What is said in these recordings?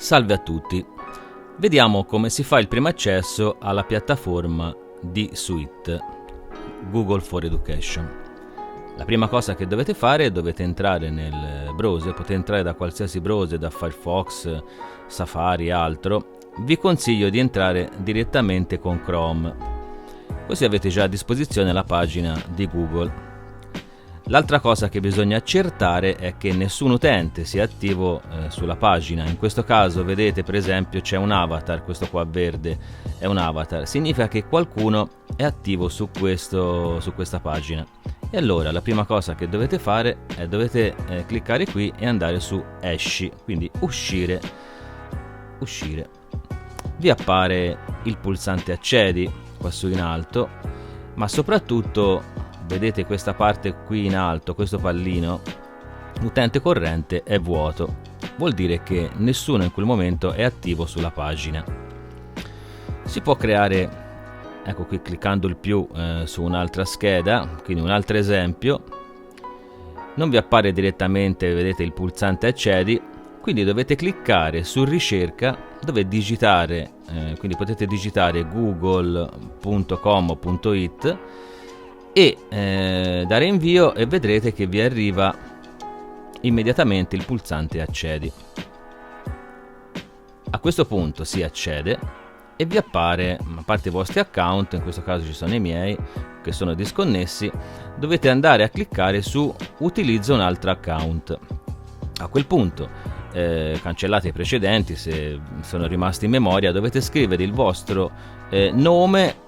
Salve a tutti, vediamo come si fa il primo accesso alla piattaforma di Gsuite, Google for Education. La prima cosa che dovete fare è dovete entrare nel browser, potete entrare da qualsiasi browser, da Firefox, Safari, altro. Vi consiglio di entrare direttamente con Chrome, così avete già a disposizione la pagina di Google. L'altra cosa che bisogna accertare è che nessun utente sia attivo sulla pagina. In questo caso vedete per esempio c'è un avatar, questo qua verde è un avatar, significa che qualcuno è attivo su questa pagina. E allora la prima cosa che dovete fare è dovete cliccare qui e andare su esci, quindi uscire. Vi appare il pulsante accedi qua su in alto, ma soprattutto vedete questa parte qui in alto, questo pallino, l'utente corrente è vuoto, vuol dire che nessuno in quel momento è attivo sulla pagina. Si può creare, ecco qui cliccando il più su un'altra scheda, quindi un altro esempio, non vi appare direttamente, vedete il pulsante accedi, quindi dovete cliccare su ricerca dove digitare, quindi potete digitare google.com.it e dare invio e vedrete che vi arriva immediatamente il pulsante accedi. A questo punto si accede e vi appare, a parte i vostri account, in questo caso ci sono i miei che sono disconnessi, dovete andare a cliccare su utilizzo un altro account. A quel punto cancellate i precedenti se sono rimasti in memoria, dovete scrivere il vostro nome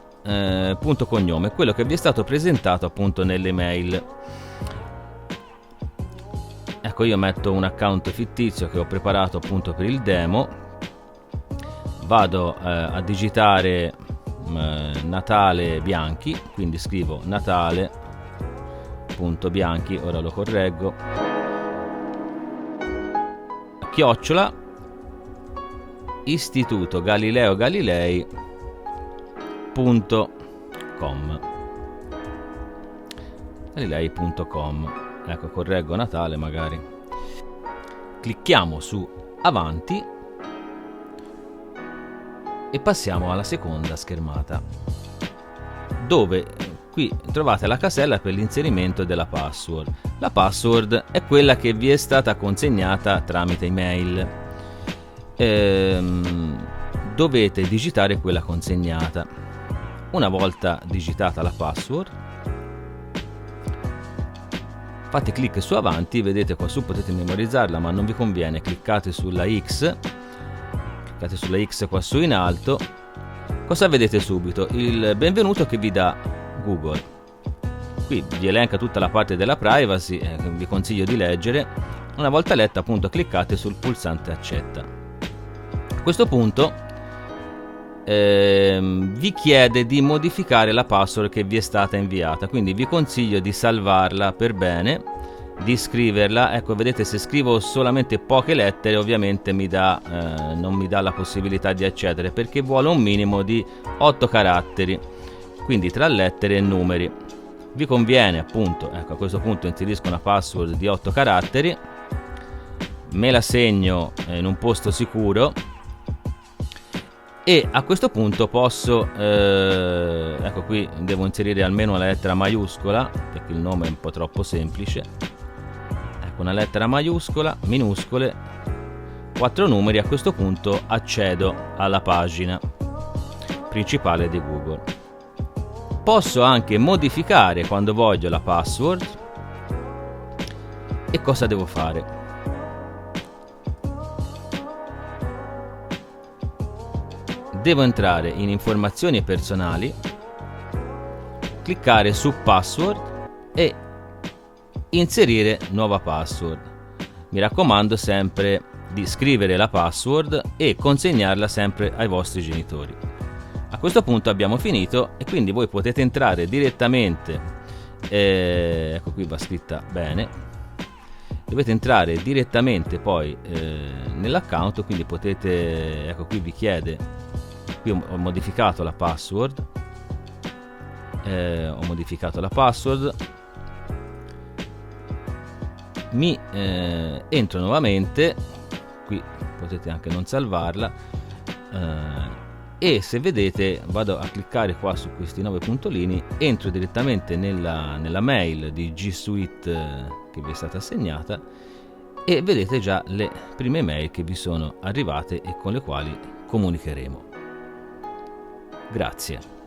punto cognome, quello che vi è stato presentato appunto nelle mail. Ecco, io metto un account fittizio che ho preparato appunto per il demo, vado a digitare Natale Bianchi, quindi scrivo Natale.Bianchi, ora lo correggo, chiocciola Istituto Galileo Galilei.com. Ecco, correggo Natale magari. Clicchiamo su avanti e passiamo alla seconda schermata, dove qui trovate la casella per l'inserimento della password. La password è quella che vi è stata consegnata tramite email. Dovete digitare quella consegnata. Una volta digitata la password, fate clic su avanti, vedete qua su potete memorizzarla ma non vi conviene, cliccate sulla X qua su in alto. Cosa vedete subito? Il benvenuto che vi dà Google. Qui vi elenca tutta la parte della privacy che vi consiglio di leggere. Una volta letta appunto cliccate sul pulsante accetta. A questo punto vi chiede di modificare la password che vi è stata inviata, quindi vi consiglio di salvarla per bene, di scriverla. Ecco, vedete, se scrivo solamente poche lettere ovviamente non mi dà la possibilità di accedere, perché vuole un minimo di 8 caratteri, quindi tra lettere e numeri. Vi conviene appunto, ecco, a questo punto inserisco una password di 8 caratteri, me la segno in un posto sicuro e a questo punto posso, ecco qui devo inserire almeno una lettera maiuscola perché il nome è un po' troppo semplice. Ecco, una lettera maiuscola, minuscole, 4 numeri. A questo punto accedo alla pagina principale di Google. Posso anche modificare quando voglio la password. E cosa devo fare? Devo entrare in informazioni personali, cliccare su password e inserire nuova password. Mi raccomando sempre di scrivere la password e consegnarla sempre ai vostri genitori. A questo punto abbiamo finito e quindi voi potete entrare direttamente, ecco qui va scritta bene, dovete entrare direttamente poi nell'account, quindi potete, ecco qui vi chiede. Qui ho modificato la password, entro nuovamente, qui potete anche non salvarla, e se vedete vado a cliccare qua su questi 9 puntolini, entro direttamente nella mail di Gsuite che vi è stata assegnata e vedete già le prime mail che vi sono arrivate e con le quali comunicheremo. Grazie.